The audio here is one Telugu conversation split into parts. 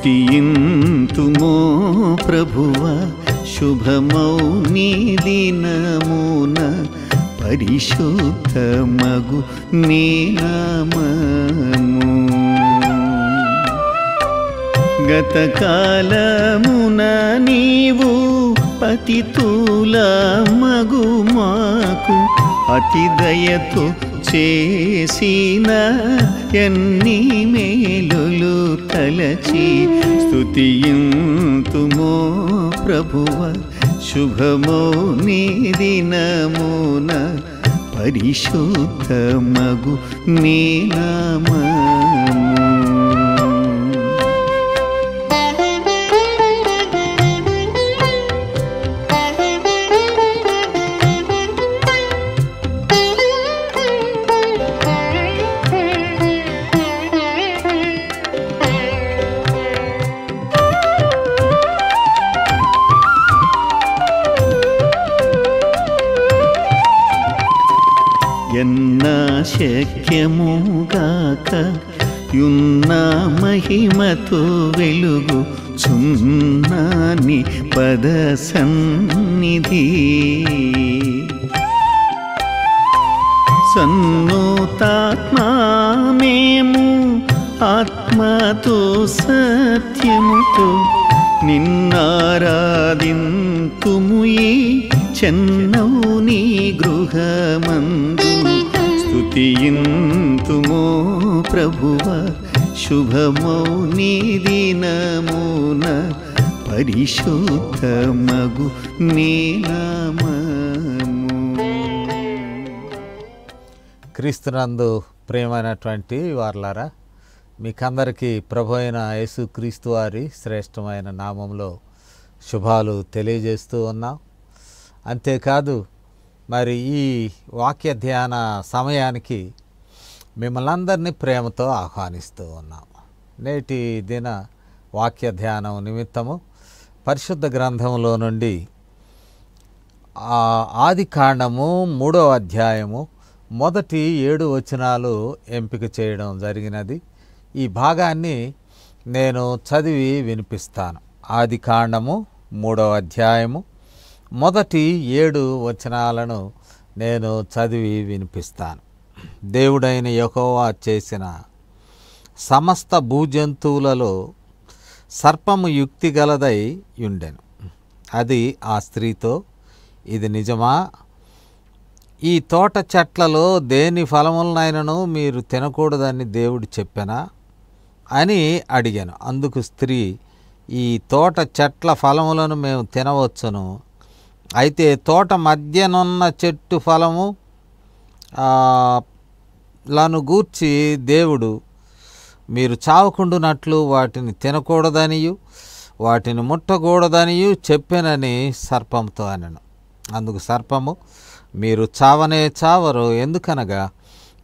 స్తుతియింతుమో ప్రభువ శుభమౌ నీ దినమున పరిశుద్ధమగు నీ నామము. గతకాలమున నీవు పతితుల మగు మాకు అతి దయతో చేసిన ఎన్ని మేలులు తలచి స్తుతియింతుమో ప్రభువ శుభమో నీ దినమున పరిశుద్ధమగు నీ నామము. ఎన్నా శక్యముగాక యున్న మహిమతో వెలుగు చున్నాని పద సన్నిధి. సన్నోతాత్మా మేము ఆత్మతో సత్యముతో నిన్నారాధింతుము ఈ చెన్నౌ నీ గృహమందు. స్తుతియింతుమో ప్రభువ శుభమౌ నీ దినమున పరిశుద్ధమగు నీ నామము. క్రీస్తునందు ప్రియమైనటువంటి వారలారా, మీకందరికీ ప్రభు అయిన యేసుక్రీస్తు వారి శ్రేష్టమైన నామంలో శుభాలు తెలియజేస్తూ ఉన్నాం. అంతేకాదు మరి ఈ వాక్య ధ్యాన సమయానికి మిమ్మల్ని అందరినీ ప్రేమతో ఆహ్వానిస్తూ ఉన్నాం. నేటి దిన వాక్య ధ్యానం నిమిత్తము పరిశుద్ధ గ్రంథంలో నుండి ఆదికాండము 3వ అధ్యాయము మొదటి 7 వచనాలు ఎంపిక చేయడం జరిగినది. ఈ భాగాన్ని నేను చదివి వినిపిస్తాను. ఆదికాండము 3వ అధ్యాయము మొదటి 7 వచనాలను నేను చదివి వినిపిస్తాను. దేవుడైన యెహోవా చేసిన సమస్త భూజంతువులలో సర్పము యుక్తిగలదై ఉండెను. అది ఆ స్త్రీతో, ఇది నిజమా? ఈ తోట చెట్లలో దేని ఫలములనైనను మీరు తినకూడదని దేవుడు చెప్పెనా అని అడిగాను. అందుకు స్త్రీ, ఈ తోట చెట్ల ఫలములను మేము తినవచ్చును, అయితే తోట మధ్యనున్న చెట్టు ఫలము లను గూర్చి దేవుడు మీరు చావకుండునట్లు వాటిని తినకూడదనియు వాటిని ముట్టకూడదనియు చెప్పెనని సర్పంతో అనెను. అందుకు సర్పము, మీరు చావనే చావరు, ఎందుకనగా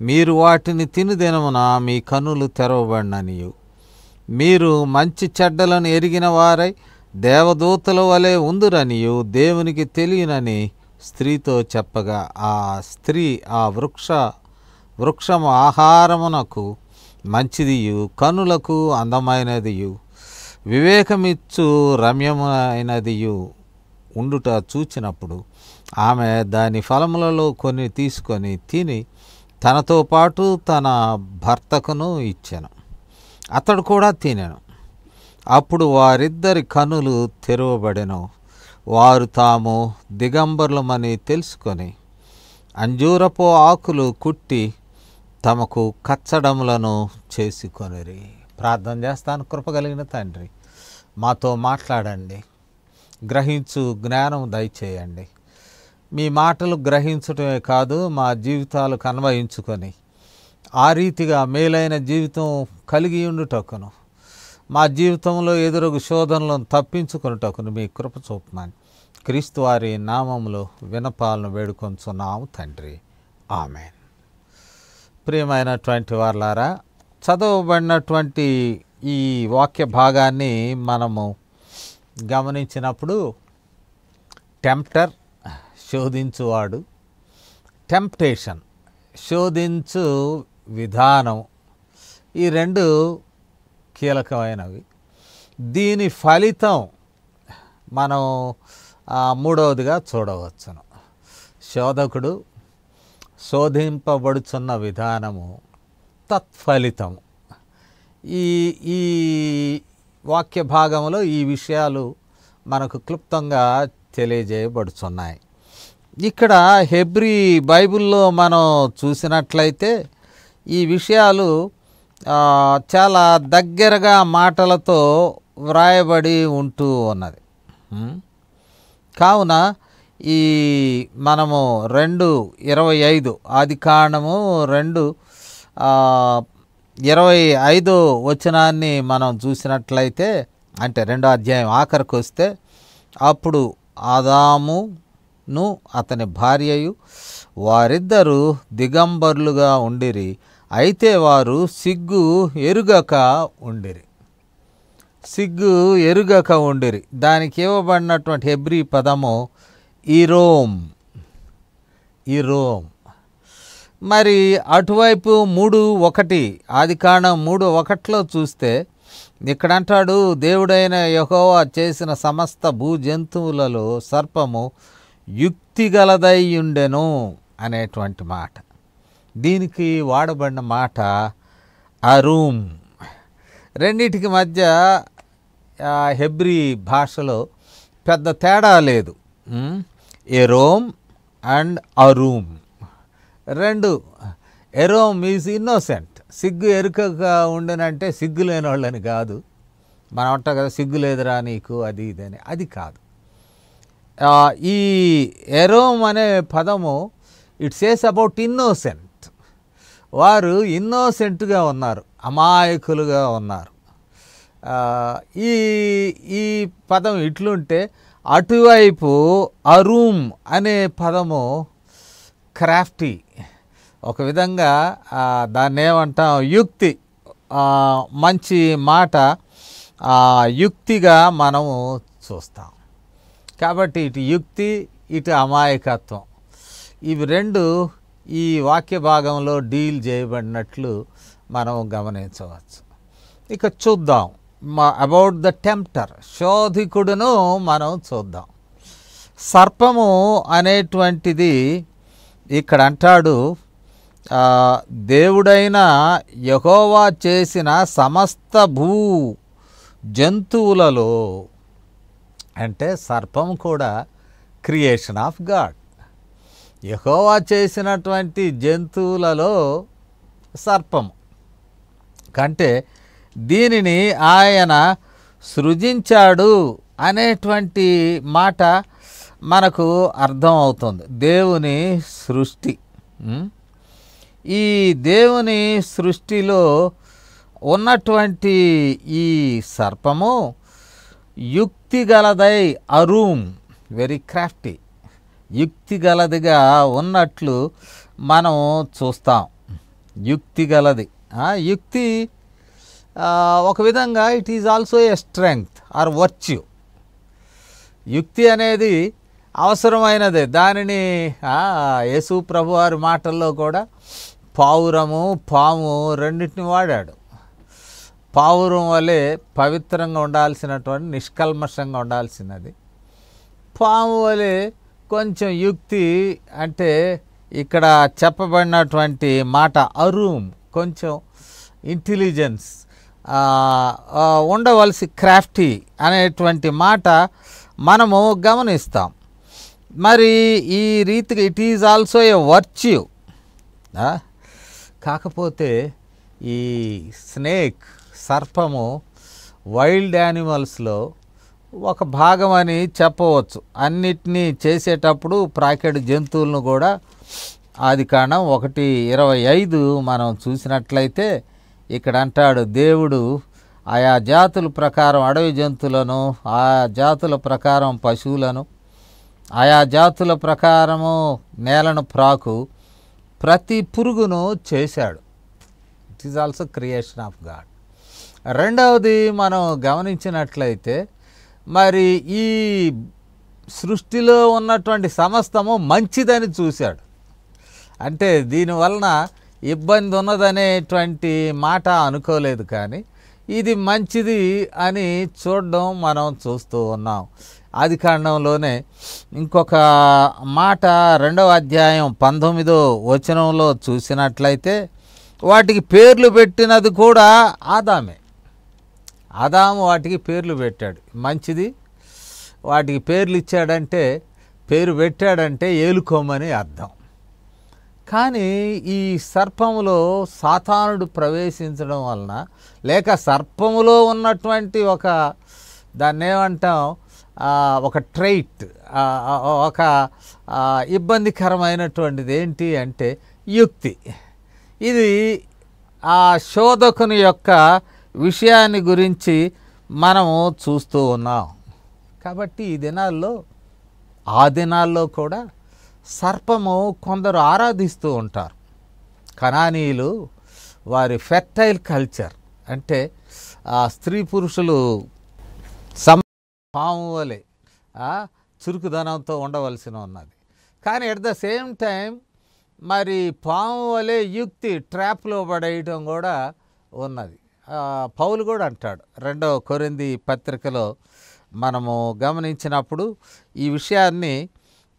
మీరు వాటిని తిను దినమున మీ కన్నులు తెరవబడిననియు మీరు మంచి చెడ్డలను ఎరిగిన వారై దేవదూతల వలె ఉందురనియు దేవునికి తెలియనని స్త్రీతో చెప్పగా, ఆ స్త్రీ ఆ వృక్షము ఆహారమునకు మంచిదియు కనులకు అందమైనదియు వివేకమిచ్చు రమ్యమైనదియు ఉండుట చూచినప్పుడు ఆమె దాని ఫలములలో కొన్ని తీసుకొని తిని తనతో పాటు తన భర్తకును ఇచ్చెను. అతడు కూడా తినెను. అప్పుడు వారిద్దరి కన్నులు తెరవబడెను. వారు తాము దిగంబరులమని తెలుసుకొని అంజూరపు ఆకులు కుట్టి తమకు కచ్చడములను చేసుకొనిరి. ప్రార్థన చేస్తాను. కృపగలిగిన తండ్రి, మాతో మాట్లాడండి, గ్రహించు జ్ఞానం దయచేయండి. మీ మాటలు గ్రహించటమే కాదు, మా జీవితాలకు అన్వయించుకొని ఆ రీతిగా మేలైన జీవితం కలిగి ఉండుటకును, మా జీవితంలో ఎదురుగు శోధనలను తప్పించుకున్నటకును మీ కృప చూపమని క్రీస్తు వారి నామములో వినపాలను వేడుకొంచున్నాము తండ్రి. ఆమేన్. ప్రియమైనటువంటి వారలారా, చదవబడినటువంటి ఈ వాక్య భాగాన్ని మనము గమనించినప్పుడు టెంప్టర్ శోధించువాడు, టెంప్టేషన్ శోధించు విధానం, ఈ రెండు కీలకమైనవి. దీని ఫలితం మనం మూడవదిగా చూడవచ్చును. శోధకుడు శోధింపబడుచున్న విధానము, తత్ఫలితము. ఈ ఈ వాక్య భాగంలో ఈ విషయాలు మనకు క్లుప్తంగా తెలియజేయబడుచున్నాయి. ఇక్కడ హెబ్రీ బైబిల్లో మనం చూసినట్లయితే ఈ విషయాలు చాలా దగ్గరగా మాటలతో వ్రాయబడి ఉంటూ ఉన్నది. కావున ఈ మనము 2:25 ఆదికాండము 2:25 వచనాన్ని మనం చూసినట్లయితే, అంటే 2వ అధ్యాయం ఆఖరికి వస్తే, అప్పుడు ఆదామును అతని భార్యయు వారిద్దరూ దిగంబరులుగా ఉండిరి, అయితే వారు సిగ్గు ఎరుగక ఉండిరి. దానికి ఇవ్వబడినటువంటి హెబ్రీ పదము ఇరోమ్. మరి అటువైపు 3:1 ఆదికాండం 3:1 చూస్తే ఇక్కడ అంటాడు, దేవుడైన యెహోవా చేసిన సమస్త భూజంతువులలో సర్పము యుక్తిగలదై ఉండెను అనేటువంటి మాట. దీనికి వాడబడిన మాట అరూమ్. రెండిటికి మధ్య హెబ్రీ భాషలో పెద్ద తేడా లేదు. ఎరోమ్ అండ్ అరూమ్ రెండు. ఎరోమ్ ఈజ్ ఇన్నోసెంట్. సిగ్గు ఎరుకగా ఉండనంటే సిగ్గు లేని వాళ్ళని కాదు. మనం అంటాం కదా, సిగ్గు లేదురా నీకు అది ఇదని, అది కాదు. ఈ ఎరోమ్ అనే పదము ఇట్ సేస్ అబౌట్ ఇన్నోసెంట్. వారు ఇన్నోసెంట్గా ఉన్నారు, అమాయకులుగా ఉన్నారు. ఈ పదం ఇట్లుంటే, అటువైపు అరూమ్ అనే పదము క్రాఫ్టీ. ఒక విధంగా దాన్ని ఏమంటాం, యుక్తి. మంచి మాట యుక్తిగా మనము చూస్తాం. కాబట్టి ఇటు యుక్తి, ఇటు అమాయకత్వం, ఇవి రెండు ఈ వాక్య భాగంలో డీల్ చేయబడినట్లు మనం గమనించవచ్చు. ఇక చూద్దాం అబౌట్ ద టెంప్టర్, శోధికుడును మనం చూద్దాం. సర్పము అనేటువంటిది ఇక్కడ అంటాడు, దేవుడైన యెహోవా చేసిన సమస్త భూ జంతువులలో, అంటే సర్పం కూడా క్రియేషన్ ఆఫ్ గాడ్. యెహోవా చేసినటువంటి జంతువులలో సర్పము కంటే దీనిని ఆయన సృజించాడు అనేటువంటి మాట మనకు అర్థం అవుతుంది. దేవుని సృష్టి. ఈ దేవుని సృష్టిలో ఉన్నటువంటి ఈ సర్పము యుక్తిగలదై, అరూమ్, వెరీ క్రాఫ్టీ, యుక్తిగలదిగా ఉన్నట్లు మనం చూస్తాం. యుక్తిగలది. యుక్తి ఒక విధంగా it is also a strength or virtue. యుక్తి అనేది అవసరమైనదే. దానిని యేసు ప్రభు వారి మాటల్లో కూడా పావురము, పాము రెండింటిని వాడాడు. పావురం వలె పవిత్రంగా ఉండాల్సినటువంటి, నిష్కల్మషంగా ఉండాల్సినది. పాము వలె కొంచెం యుక్తి, అంటే ఇక్కడ చెప్పబడినటువంటి మాట అరూమ్, కొంచెం ఇంటెలిజెన్స్ ఉండవలసి, క్రాఫ్టీ అనేటువంటి మాట మనము గమనిస్తాం. మరి ఈ రీతిగా it is also A virtue. కాకపోతే ఈ స్నేక్, సర్పము వైల్డ్ యానిమల్స్లో ఒక భాగం అని చెప్పవచ్చు. అన్నిటినీ చేసేటప్పుడు ప్రాకెట్ జంతువులను కూడా ఆదికాండం 1:25 మనం చూసినట్లయితే ఇక్కడ అంటాడు, దేవుడు ఆయా జాతుల ప్రకారం అడవి జంతువులను, ఆయా జాతుల ప్రకారం పశువులను, ఆయా జాతుల ప్రకారము నేలను ప్రాకు ప్రతి పురుగును చేశాడు. It is also creation of God. రెండవది మనం గమనించినట్లయితే, మరి ఈ సృష్టిలో ఉన్నటువంటి సమస్తము మంచిదని చూశాడు. అంటే దీనివలన ఇబ్బంది ఉన్నదనేటువంటి మాట అనుకోలేదు. కానీ ఇది మంచిది అని చూడడం మనం చూస్తూ ఉన్నాం. ఆదికాండంలోనే ఇంకొక మాట 2వ అధ్యాయం 19వ వచనంలో చూసినట్లయితే వాటికి పేర్లు పెట్టినది కూడా ఆదామే. ఆదాము వాటికి పేర్లు పెట్టాడు. మంచిది వాటికి పేర్లు ఇచ్చాడంటే, పేరు పెట్టాడంటే ఏలుకోమని అర్థం. కానీ ఈ సర్పములో సాతానుడు ప్రవేశించడం వలన, లేక సర్పములో ఉన్నటువంటి ఒక దాన్ని ఏమంటాం, ఒక ట్రైట్, ఒక ఇబ్బందికరమైనటువంటిది ఏంటి అంటే యుక్తి. ఇది ఆ శోధకుని యొక్క విషయాన్ని గురించి మనము చూస్తూ ఉన్నాం. కాబట్టి ఆ దినాల్లో కూడా సర్పము కొందరు ఆరాధిస్తూ ఉంటారు. కనానీయులు వారి ఫెర్టైల్ కల్చర్ అంటే స్త్రీ పురుషులు పాము వలె చురుకుదనంతో ఉండవలసిన ఉన్నది. కానీ ఎట్ ద సేమ్ టైం మరి పాము వలె యుక్తి ట్రాప్లో పడేయటం కూడా ఉన్నది. పౌలు కూడా అంటాడు 2వ కొరింథీ పత్రికలో మనము గమనించినప్పుడు ఈ విషయాన్ని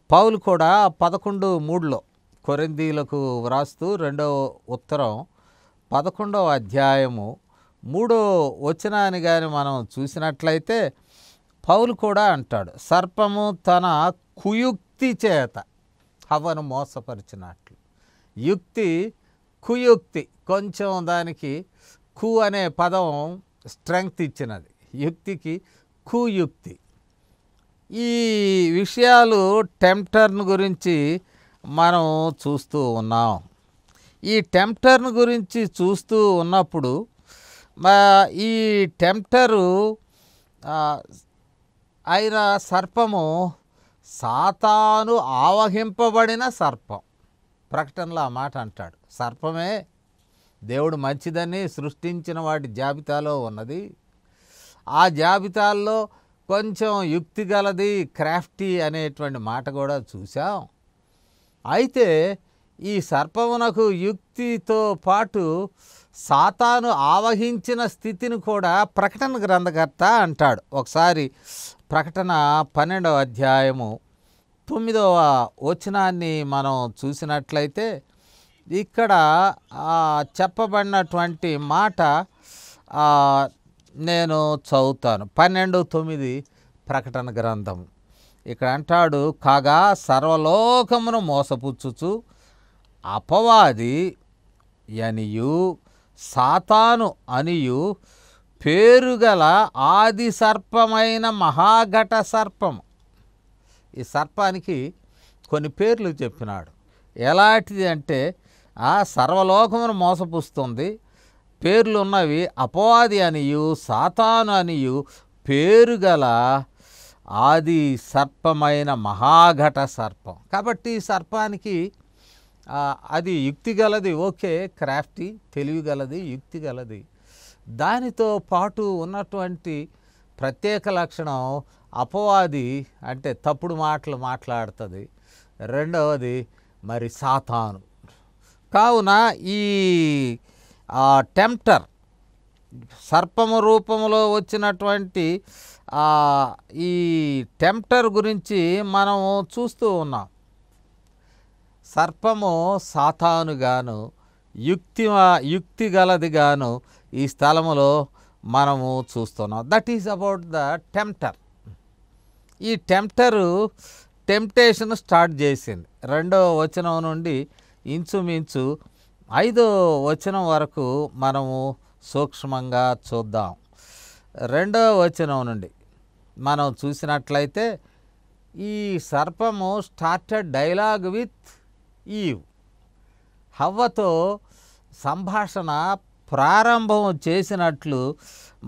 పౌలు కూడా 11:3 కొరింథీలకు వ్రాస్తూ 2వ ఉత్తరం 11వ అధ్యాయము 3వ వచనాన్ని కానీ మనం చూసినట్లయితే పౌలు కూడా అంటాడు, సర్పము తన కుయుక్తి చేత హవ్వను మోసపరిచినట్లు. యుక్తి, కుయుక్తి, కొంచెం దానికి కు అనే పదం స్ట్రెంగ్త్ ఇచ్చినది, యుక్తికి కుయుక్తి. ఈ విషయాలు టెంప్టర్ను గురించి మనం చూస్తూ ఉన్నాం. ఈ టెంప్టర్ను గురించి చూస్తూ ఉన్నప్పుడు ఈ టెంప్టరు అయిన సర్పము సాతాను ఆవహింపబడిన సర్పం. ప్రకటనలో ఆ మాట అంటాడు, సర్పమే దేవుడు మంచిదని సృష్టించిన వాటి జాబితాలో ఉన్నది. ఆ జాబితాల్లో కొంచెం యుక్తి గలది, క్రాఫ్టీ అనేటువంటి మాట కూడా చూసాం. అయితే ఈ సర్పమునకు యుక్తితో పాటు సాతాను ఆవహించిన స్థితిని కూడా ప్రకటన గ్రంథకర్త అంటాడు. ఒకసారి ప్రకటన 12వ అధ్యాయము 9వ వచనాన్ని మనం చూసినట్లయితే ఇక్కడ చెప్పబడినటువంటి మాట నేను చదువుతాను. 12:9 ప్రకటన గ్రంథం. ఇక్కడ అంటాడు, కాగా సర్వలోకమును మోసపుచ్చుచు అపవాది అనియు సాతాను అనియు పేరుగల ఆది సర్పమైన మహాఘట సర్పము. ఈ సర్పానికి కొన్ని పేర్లు చెప్పినాడు. ఎలాంటిది అంటే సర్వలోకమును మోసపుస్తుంది, పేర్లు ఉన్నవి అపవాది అనియు సాతాను అనియు పేరుగల ఆది సర్పమైన మహాఘట సర్పం. కాబట్టి ఈ సర్పానికి అది యుక్తి గలది, ఓకే, క్రాఫ్టీ, తెలివి గలది, యుక్తి గలది. దానితో పాటు ఉన్నటువంటి ప్రత్యేక లక్షణం అపవాది అంటే తప్పుడు మాటలు మాట్లాడుతుంది. రెండవది మరి సాతాను. కావున ఈ టెంప్టర్ సర్పము రూపంలో వచ్చినటువంటి ఈ టెంప్టర్ గురించి మనము చూస్తూ ఉన్నాం. సర్పము సాతానుగాను యుక్తి గలదిగాను ఈ స్థలములో మనము చూస్తున్నాం. That is about the tempter. ఈ టెంప్టరు టెంప్టేషన్ స్టార్ట్ చేసింది 2వ వచనం నుండి ఇంచుమించు 5వ వచనం వరకు మనము సూక్ష్మంగా చూద్దాం. 2వ వచనం నుండి మనం చూసినట్లయితే ఈ సర్పము స్టార్టెడ్ డైలాగ్ విత్ ఈవ్. హవ్వతో సంభాషణ ప్రారంభం చేసినట్లు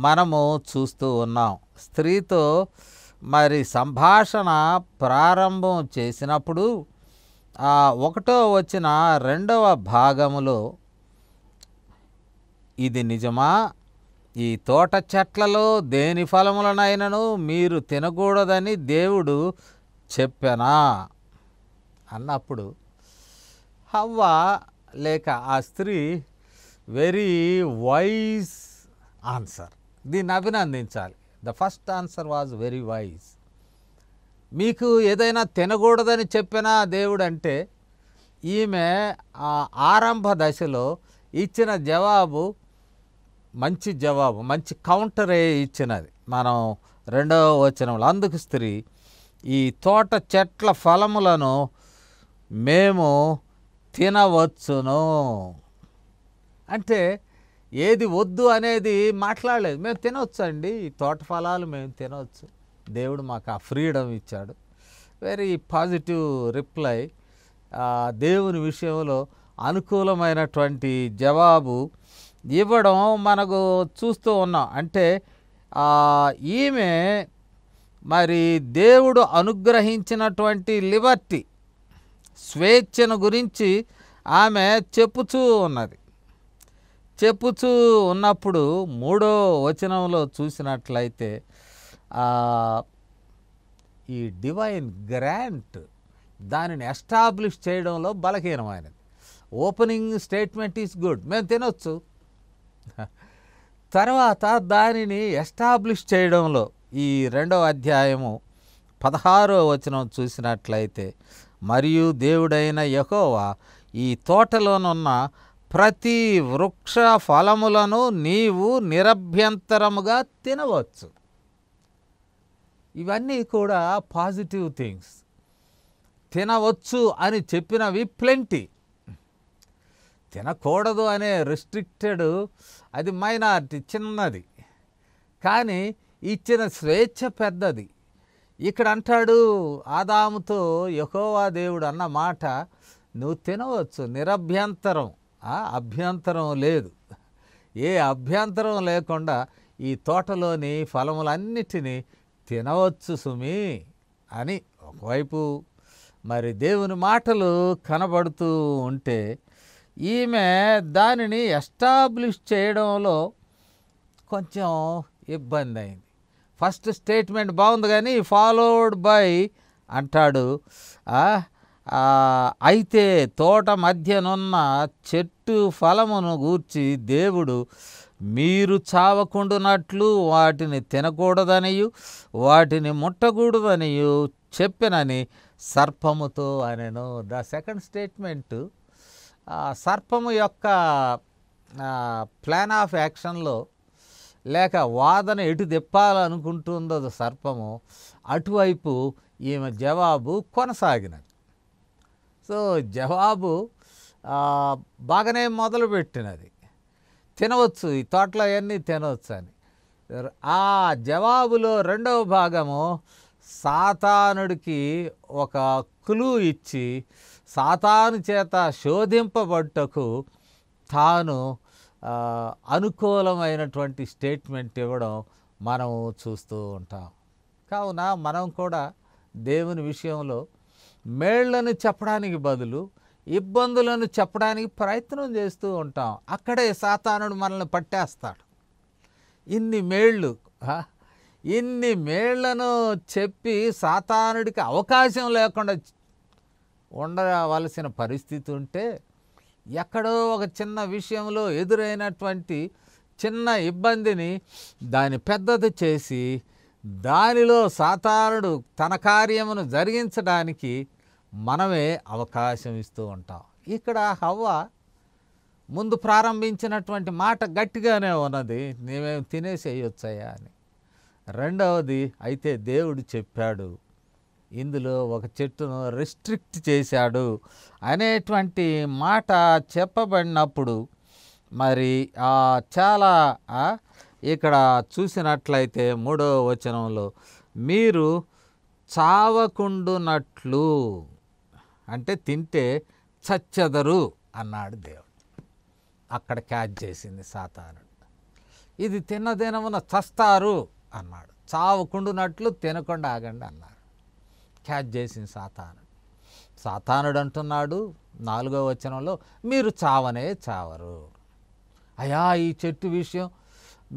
మనము చూస్తూ ఉన్నాం. స్త్రీతో మరి సంభాషణ ప్రారంభం చేసినప్పుడు 1వ వచన 2వ భాగములో ఇది నిజమా, ఈ తోట చెట్లలో దేని ఫలములనైనను మీరు తినకూడదని దేవుడు చెప్పెనా అన్నప్పుడు హవ్వ లేక ఆ స్త్రీ వెరీ వైజ్ ఆన్సర్. దీన్ని అభినందించాలి. The first answer was very wise. మీకు ఏదైనా తినకూడదని చెప్పినా దేవుడు అంటే ఈమె ఆ ఆరంభ దశలో ఇచ్చిన జవాబు మంచి జవాబు, మంచి కౌంటరే ఇచ్చినది. మనం 2వ వచనంలో, అందుకు స్త్రీ ఈ తోట చెట్ల ఫలములను మేము తినవచ్చును అంటే ఏది వద్దు అనేది మాట్లాడలేదు. మేము తినవచ్చు అండి, ఈ తోట ఫలాలు మేము తినవచ్చు, దేవుడు మాకు ఆ ఫ్రీడమ్ ఇచ్చాడు. Very positive reply. దేవుని విషయంలో అనుకూలమైనటువంటి జవాబు ఇవ్వడం మనకు చూస్తూ ఉన్నాం. అంటే ఈమె మరి దేవుడు అనుగ్రహించినటువంటి లిబర్టీ, స్వేచ్ఛను గురించి ఆమె చెప్పుచూ ఉన్నది. చెప్పుచూ ఉన్నప్పుడు 3వ వచనంలో చూసినట్లయితే ఈ డివైన్ గ్రాంట్ దానిని ఎస్టాబ్లిష్ చేయడంలో బలహీనమైనది. ఓపెనింగ్ స్టేట్మెంట్ ఈజ్ గుడ్, మేము తినొచ్చు. తర్వాత దానిని ఎస్టాబ్లిష్ చేయడంలో ఈ 2వ అధ్యాయము 16వ వచనం చూసినట్లయితే, మరియు దేవుడైన యెహోవా ఈ తోటలోనున్న ప్రతి వృక్ష ఫలములను నీవు నిరభ్యంతరముగా తినవచ్చు. ఇవన్నీ కూడా పాజిటివ్ థింగ్స్. తినవచ్చు అని చెప్పినవి ప్లెంటీ. తినకూడదు అనే రిస్ట్రిక్టెడ్ అది మైనారిటీ, చిన్నది. కానీ ఇచ్చిన స్వేచ్ఛ పెద్దది. ఇక్కడ అంటాడు ఆదాముతో యెహోవా దేవుడు అన్న మాట, నువ్వు తినవచ్చు నిరభ్యంతరం, అభ్యంతరం లేదు. ఏ అభ్యంతరం లేకుండా ఈ తోటలోని ఫలములన్నిటినీ తినవచ్చు సుమి అని ఒకవైపు మరి దేవుని మాటలు కనబడుతూ ఉంటే, ఈమె దానిని ఎస్టాబ్లిష్ చేయడంలో కొంచెం ఇబ్బంది అయింది. ఫస్ట్ స్టేట్మెంట్ బాగుంది, కానీ ఫాలోడ్ బై అంటాడు, అయితే తోట మధ్యనున్న చెట్టు ఫలమును గూర్చి దేవుడు మీరు చావకుండునట్లు వాటిని తినకూడదనియు వాటిని ముట్టకూడదనియు చెప్పినని సర్పముతో అనెను. ద సెకండ్ స్టేట్మెంటు సర్పము యొక్క ప్లాన్ ఆఫ్ యాక్షన్లో, లేక వాదన ఎటు తిప్పాలనుకుంటుందో సర్పము, అటువైపు ఈమె జవాబు కొనసాగినది. సో జవాబు బాగానే మొదలుపెట్టినది, తినవచ్చు, ఈ తోటలో అవన్నీ తినవచ్చు అని. ఆ జవాబులో 2వ భాగము సాతానుడికి ఒక క్లూ ఇచ్చి సాతాను చేత శోధింపబట్టకు తాను అనుకూలమైనటువంటి స్టేట్మెంట్ ఇవ్వడం మనం చూస్తూ ఉంటాం. కావున మనం కూడా దేవుని విషయంలో మేళ్లను చెప్పడానికి బదులు ఇబ్బందులను చెప్పడానికి ప్రయత్నం చేస్తూ ఉంటాం. అక్కడే సాతానుడు మనల్ని పట్టేస్తాడు. ఇన్ని మేళ్లను చెప్పి సాతానుడికి అవకాశం లేకుండా ఉండవలసిన పరిస్థితి ఉంటే, ఎక్కడో ఒక చిన్న విషయంలో ఎదురైనటువంటి చిన్న ఇబ్బందిని దాన్ని పెద్దది చేసి దానిలో సాతానుడు తన కార్యమును జరిగించడానికి మనమే అవకాశం ఇస్తూ ఉంటాం. ఇక్కడ హవ్వ ముందు ప్రారంభించినటువంటి మాట గట్టిగానే ఉన్నది, నీవేం తినేసేయొచ్చయ్యా అని. 2వది, అయితే దేవుడు చెప్పాడు, ఇందులో ఒక చెట్టును రిస్ట్రిక్ట్ చేశాడు అనేటువంటి మాట చెప్పబడినప్పుడు మరి చాలా ఇక్కడ చూసినట్లయితే 3వ వచనంలో మీరు చావకుండునట్లు, అంటే తింటే చచ్చెదరు అన్నాడు దేవుడు. అక్కడ క్యాచ్ చేసింది సాతానుడు. ఇది తిన్న దినమున చస్తారు అన్నాడు. చావకుండునట్లు తినకుండా ఆగండి అన్నాడు. క్యాచ్ చేసింది సాతానుడు అంటున్నాడు 4వ వచనంలో, మీరు చావనే చావరు. అయ్యా ఈ చెట్టు విషయం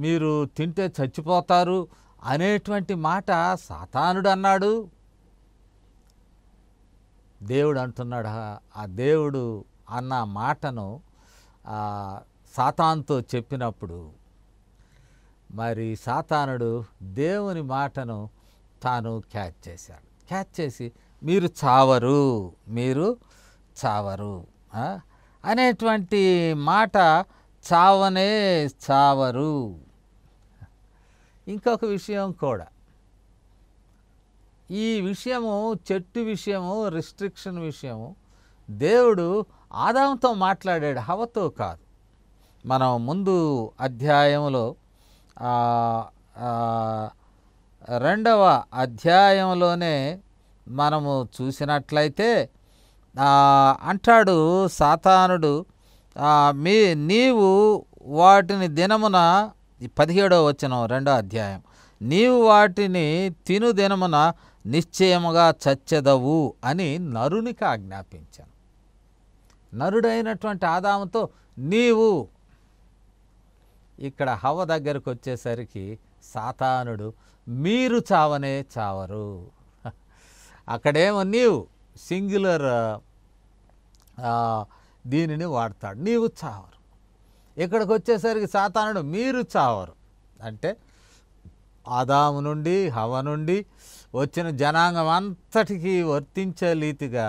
మీరు తింటే చచ్చిపోతారు అనేటువంటి మాట సాతానుడు అన్నాడు. దేవుడు అంటున్నాడు, ఆ దేవుడు అన్న మాటను సాతానుతో చెప్పినప్పుడు మరి సాతానుడు దేవుని మాటను తాను క్యాచ్ చేశాడు. క్యాచ్ చేసి మీరు చావరు, మీరు చావరు అనేటువంటి మాట, చావనే చావరు. ఇంకొక విషయం కూడా, ఈ విషయము, చెట్టు విషయము, రిస్ట్రిక్షన్ విషయము దేవుడు ఆదాముతో మాట్లాడాడు, హవ్వతో కాదు. మనం ముందు అధ్యాయంలో 2వ అధ్యాయంలోనే మనము చూసినట్లయితే అంటాడు సాతానుడు, నీవు వాటిని దినమున, 17వ వచనం 2వ అధ్యాయం, నీవు వాటిని తిను దినమున నిశ్చయముగా చచ్చెదవు అని నరునికి ఆజ్ఞాపించాను. నరుడైనటువంటి ఆదాముతో నీవు, ఇక్కడ హవ్వ దగ్గరకు వచ్చేసరికి సాతానుడు మీరు చావనే చావరు. అక్కడేమో నీవు సింగులర్ దీనిని వాడతాడు, నీవు చావరు. ఇక్కడికి వచ్చేసరికి సాతానుడు మీరు చావరు అంటే ఆదాము నుండి హవ్వ నుండి వచ్చిన జనాంగం అంతటికీ వర్తించే రీతిగా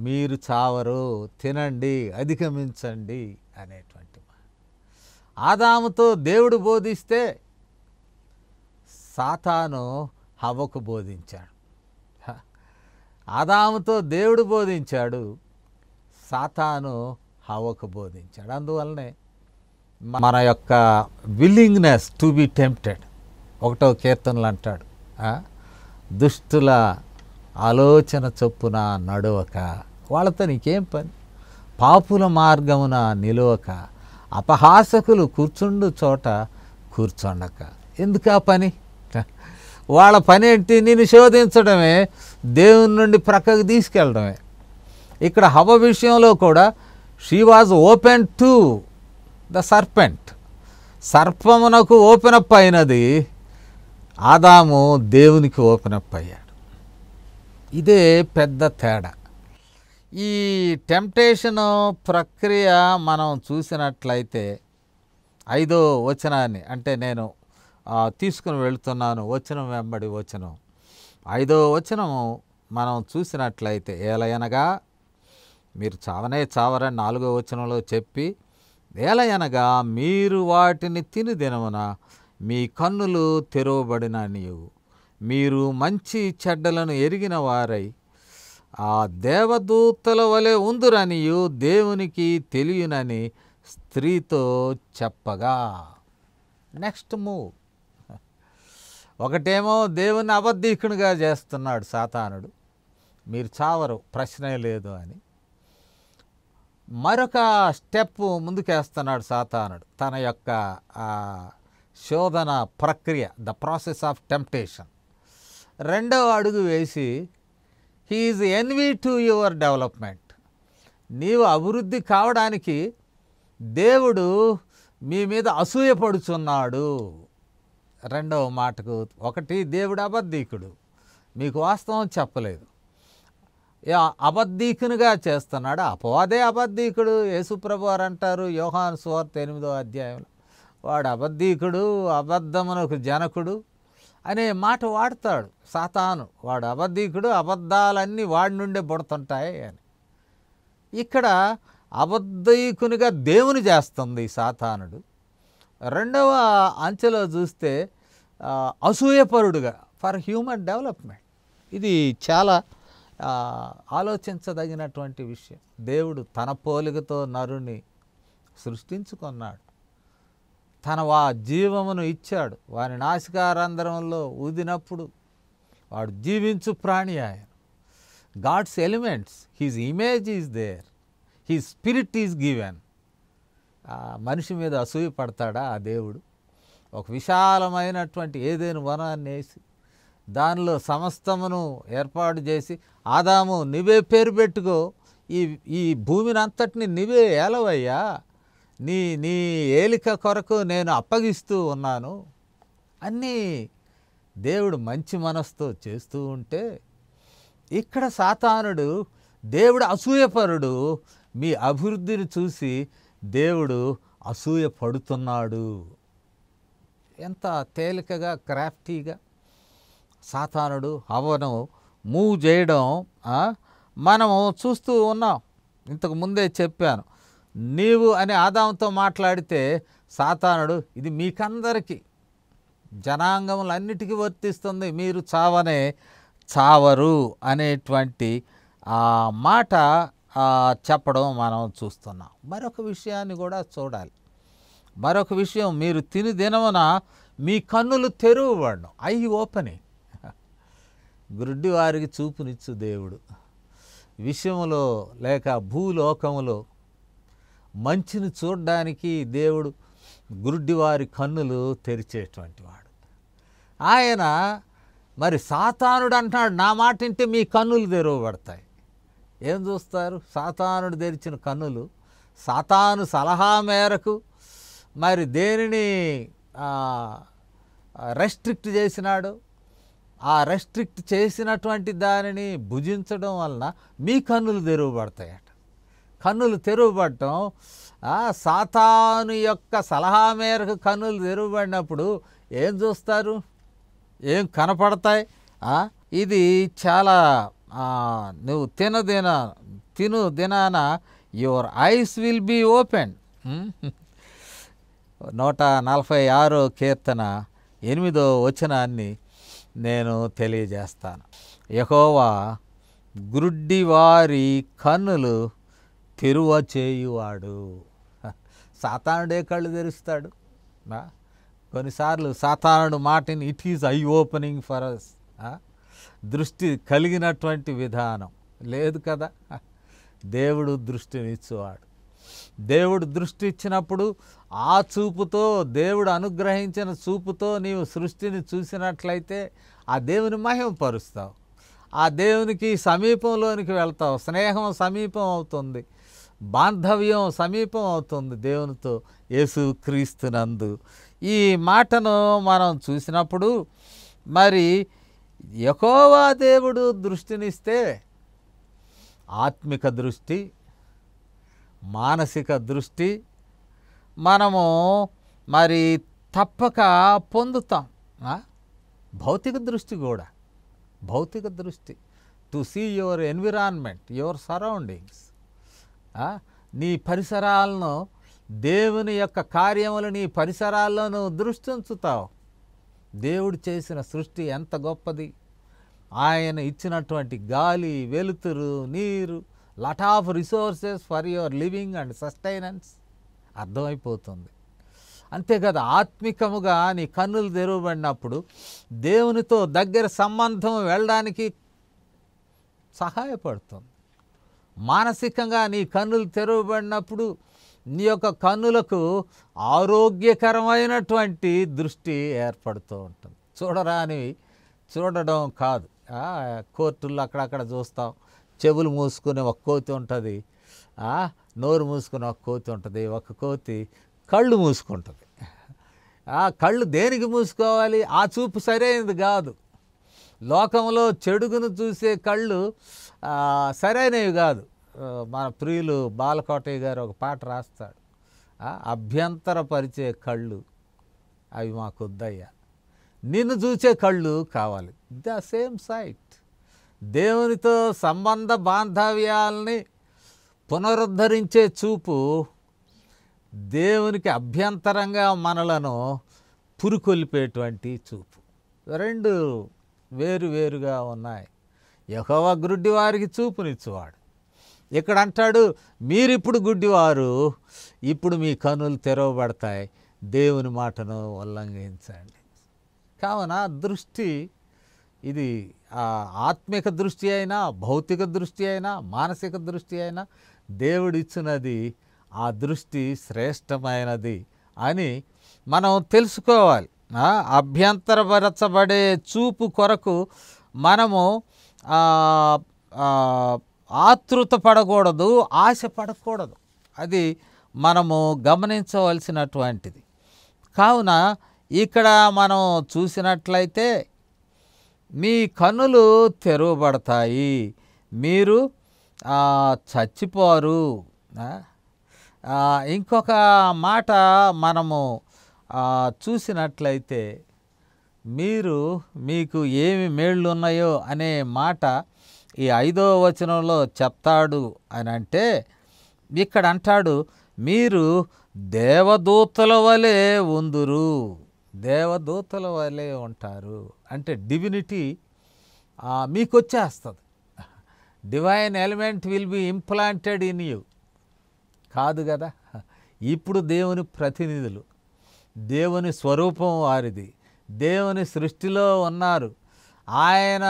మీరు చావరు, తినండి, అధిగమించండి అనేటువంటి. ఆదాముతో దేవుడు బోధిస్తే సాతాను హవ్వకు బోధించాడు. ఆదాముతో దేవుడు బోధించాడు, సాతాను హవ్వకు బోధించాడు. అందువల్లనే మన యొక్క విల్లింగ్నెస్ టు బి టెంప్టెడ్, 1వ కీర్తనలు అంటాడు, దుష్టుల ఆలోచన చొప్పున నడవక, వాళ్ళతో నీకేం పని, పాపుల మార్గమున నిలవక, అపహాసకులు కూర్చుండు చోట కూర్చోండక. ఎందుకు ఆ పని? వాళ్ళ పని ఏంటి? నిన్ను శోధించడమే, దేవుని నుండి ప్రక్కకు తీసుకెళ్ళడమే. ఇక్కడ హవ్వ విషయంలో కూడా she was open to the serpent, సర్పమునకు ఓపెన్ అప్ అయినది, ఆదాము దేవునికి ఓపెన్ అప్ అయ్యాడు. ఇదే పెద్ద తేడా. ఈ టెంప్టేషన్ ప్రక్రియ మనం చూసినట్లయితే 5వ వచనాన్ని, అంటే నేను తీసుకుని వెళుతున్నాను వచనం వెంబడి వచనం, 5వ వచనము మనం చూసినట్లయితే, ఏలయనగా మీరు చావనే చావరని 4వ వచనంలో చెప్పి, ఏలయనగా మీరు వాటిని తిని దినమున మీ కన్నులు తెరవబడిననియు, మీరు మంచి చెడ్డలను ఎరిగిన వారై ఆ దేవదూతల వలె ఉందురనియు దేవునికి తెలియనని స్త్రీతో చెప్పగా. Next move. ఒకటేమో దేవుని అబద్ధీకునిగా చేస్తున్నాడు సాతానుడు, మీరు చావరు, ప్రశ్నే లేదు అని. మరొక స్టెప్ ముందుకేస్తున్నాడు సాతానుడు, తన యొక్క శోధన ప్రక్రియ, ద ప్రాసెస్ ఆఫ్ టెంప్టేషన్. 2వ అడుగు వేసి, he is envy to your development, నీవు అభివృద్ధి కావడానికి దేవుడు మీ మీద అసూయపడుచున్నాడు. 2వ మాటకు, ఒకటి దేవుడు అబద్ధీకుడు, మీకు వాస్తవం చెప్పలేదు, అబద్ధీకునిగా చేస్తున్నాడు, అపవాదే అబద్ధీకుడు. యేసుప్రభు వారు అంటారు యోహాను సువార్త 8వ అధ్యాయంలో, వాడు అబద్ధీకుడు, అబద్ధమునకు జనకుడు అనే మాట వాడతాడు సాతాను. వాడు అబద్ధీకుడు, అబద్ధాలన్నీ వాడి నుండే పుడుతుంటాయి అని. ఇక్కడ అబద్ధీకునిగా దేవుని చేస్తుంది సాతానుడు. 2వ అంచెలో చూస్తే అసూయపరుడుగా, ఫర్ హ్యూమన్ డెవలప్మెంట్. ఇది చాలా ఆలోచించదగినటువంటి విషయం. దేవుడు తన పోలికతో నరుని సృష్టించుకున్నాడు, తన జీవమును ఇచ్చాడు, వాని నాసికారంధ్రంలో ఊదినప్పుడు వాడు జీవించు ప్రాణి ఆయన. God's elements, his image is there, his spirit is given. మనిషి మీద అసూయ పడతాడా ఆ దేవుడు? ఒక విశాలమైనటువంటి ఏదైనా వనాన్ని వేసి దానిలో సమస్తమును ఏర్పాటు చేసి, ఆదాము నువ్వే పేరు పెట్టుకో, ఈ భూమిని అంతటిని నువ్వే ఏలవయ్యా, నీ ఏలిక కొరకు నేను అప్పగిస్తూ ఉన్నాను అన్నీ దేవుడు మంచి మనసుతో చేస్తూ ఉంటే, ఇక్కడ సాతానుడు దేవుడు అసూయపరుడు, మీ అభివృద్ధిని చూసి దేవుడు అసూయ పడుతున్నాడు. ఎంత తేలికగా క్రాఫ్టీగా సాతానుడు హవ్వను మూవ్ చేయడం మనము చూస్తూ ఉన్నాం. ఇంతకు ముందే చెప్పాను, నీవు అని ఆదాముతో మాట్లాడితే సాతానుడు ఇది మీకందరికీ జనాంగములన్నిటికీ వర్తిస్తుంది, మీరు చావనే చావరు అనేటువంటి ఆ మాట చెప్పడం మనం చూస్తున్నాం. మరొక విషయాన్ని కూడా చూడాలి. మరొక విషయం, మీరు తిని దినమున మీ కన్నులు తెరువబడడం, ఐ ఓపెనింగ్. గుడ్డి వారికి చూపునిచ్చు దేవుడు. విషయములో లేక భూలోకములో మంచిని చూడడానికి దేవుడు గుడ్డివారి కన్నులు తెరిచేటువంటి వాడు. ఆయన మరి సాతానుడు అంటున్నాడు, నా మాట వింటే మీ కన్నులు తెరవబడతాయి. ఏం చూస్తారు? సాతానుడు తెరిచిన కన్నులు సాతాను సలహా మేరకు మరి దేనిని రెస్ట్రిక్ట్ చేసినాడు, ఆ రెస్ట్రిక్ట్ చేసినటువంటి దానిని భుజించడం వలన మీ కన్నులు తెరవబడతాయట. కన్నులు తెరవబడటం, సాతాను యొక్క సలహా మేరకు కన్నులు తెరవబడినప్పుడు ఏం చూస్తారు? ఏం కనపడతాయి? ఇది చాలా నువ్వు తిను దినాన your eyes will be open. 146 కీర్తన 8వ వచనాన్ని నేను తెలియజేస్తాను. యెహోవా గుడ్డివారి కన్నులు తెరువ చేయువాడు. సాతానుడే కళ్ళు తెరుస్తాడు. కొన్నిసార్లు సాతానుడు మాటని it is eye opening for us. దృష్టి కలిగినటువంటి విధానం లేదు కదా. దేవుడు దృష్టినిచ్చేవాడు. దేవుడు దృష్టి ఇచ్చినప్పుడు ఆ చూపుతో, దేవుడు అనుగ్రహించిన చూపుతో నీవు సృష్టిని చూసినట్లయితే ఆ దేవుని మహిమపరుస్తావు, ఆ దేవునికి సమీపంలోనికి వెళ్తావు, స్నేహం సమీపం అవుతుంది, బాంధవ్యం సమీపం అవుతుంది దేవునితో యేసుక్రీస్తునందు. ఈ మాటను మనం చూసినప్పుడు మరి యెహోవా దేవుడు దృష్టినిస్తే ఆత్మిక దృష్టి, మానసిక దృష్టి మనము మరి తప్పక పొందుతాం. భౌతిక దృష్టి కూడా, భౌతిక దృష్టి to see your environment, your surroundings. నీ పరిసరాలను, దేవుని యొక్క కార్యములు నీ పరిసరాల్లో నువ్వు దృష్టి ఉంచుతావు. దేవుడు చేసిన సృష్టి ఎంత గొప్పది. ఆయన ఇచ్చినటువంటి గాలి, వెలుతురు, నీరు, lot of resources for your living and sustenance అర్థమైపోతుంది. అంతే కదా, ఆత్మికముగా నీ కన్నులు తెరవబడినప్పుడు దేవునితో దగ్గర సంబంధం వెళ్ళడానికి సహాయపడుతుంది. మానసికంగా నీ కన్నులు తెరవబడినప్పుడు నీ యొక్క కన్నులకు ఆరోగ్యకరమైనటువంటి దృష్టి ఏర్పడుతూ ఉంటుంది. చూడరానివి చూడడం కాదు. కోర్టుల్లో అక్కడక్కడ చూస్తాం, చెవులు మూసుకుని ఒక కోతి ఉంటుంది, నోరు మూసుకుని ఒక కోతి ఉంటుంది, ఒక కోతి కళ్ళు మూసుకుంటుంది. కళ్ళు దేనికి మూసుకోవాలి? ఆ చూపు సరైనది కాదు. లోకంలో చెడుగును చూసే కళ్ళు సరైనవి కాదు. మన ప్రియులు బాలకోటయ్య గారు ఒక పాట రాస్తాడు, అభ్యంతరపరిచే కళ్ళు అవి మాకొద్దయ్యా, నిన్ను చూసే కళ్ళు కావాలి. The same sight. దేవునితో సంబంధ బాంధవ్యాలని పునరుద్ధరించే చూపు దేవునికి అభ్యంతరంగా మనలను పురుకొల్పేటువంటి చూపు. రెండు వేరువేరుగా ఉన్నాయి. యెహోవా గుడ్డివారికి చూపునిచ్చువాడు. ఇక్కడ అంటాడు, మీరిప్పుడు గుడ్డివారు, ఇప్పుడు మీ కన్నులు తెరవబడతాయి, దేవుని మాటను ఉల్లంఘించండి. కావున దృష్టి ఇది ఆత్మిక దృష్టి అయినా, భౌతిక దృష్టి అయినా, మానసిక దృష్టి అయినా దేవుడిచ్చినది ఆ దృష్టి శ్రేష్టమైనది అని మనం తెలుసుకోవాలి. అభ్యంతరపరచబడే చూపు కొరకు మనము ఆతృత పడకూడదు, ఆశ పడకూడదు. అది మనము గమనించవలసినటువంటిది. కావున ఇక్కడ మనం చూసినట్లయితే మీ కన్నులు తెరవబడతాయి, మీరు చచ్చిపోరు. ఇంకొక మాట మనము చూసినట్లయితే మీకు ఏమి మేళ్ళు ఉన్నాయో అనే మాట ఈ 5వ వచనంలో చెప్తాడు అని అంటే, ఇక్కడ అంటాడు మీరు దేవదూతల వలె ఉందురు, దేవదూతల వలె ఉంటారు. అంటే డివినిటీ మీకు వచ్చేస్తుంది. Divine element will be implanted in you కాదు కదా. ఇప్పుడు దేవుని ప్రతినిధులు, దేవుని స్వరూపం వారిది, దేవుని సృష్టిలో ఉన్నారు. ఆయన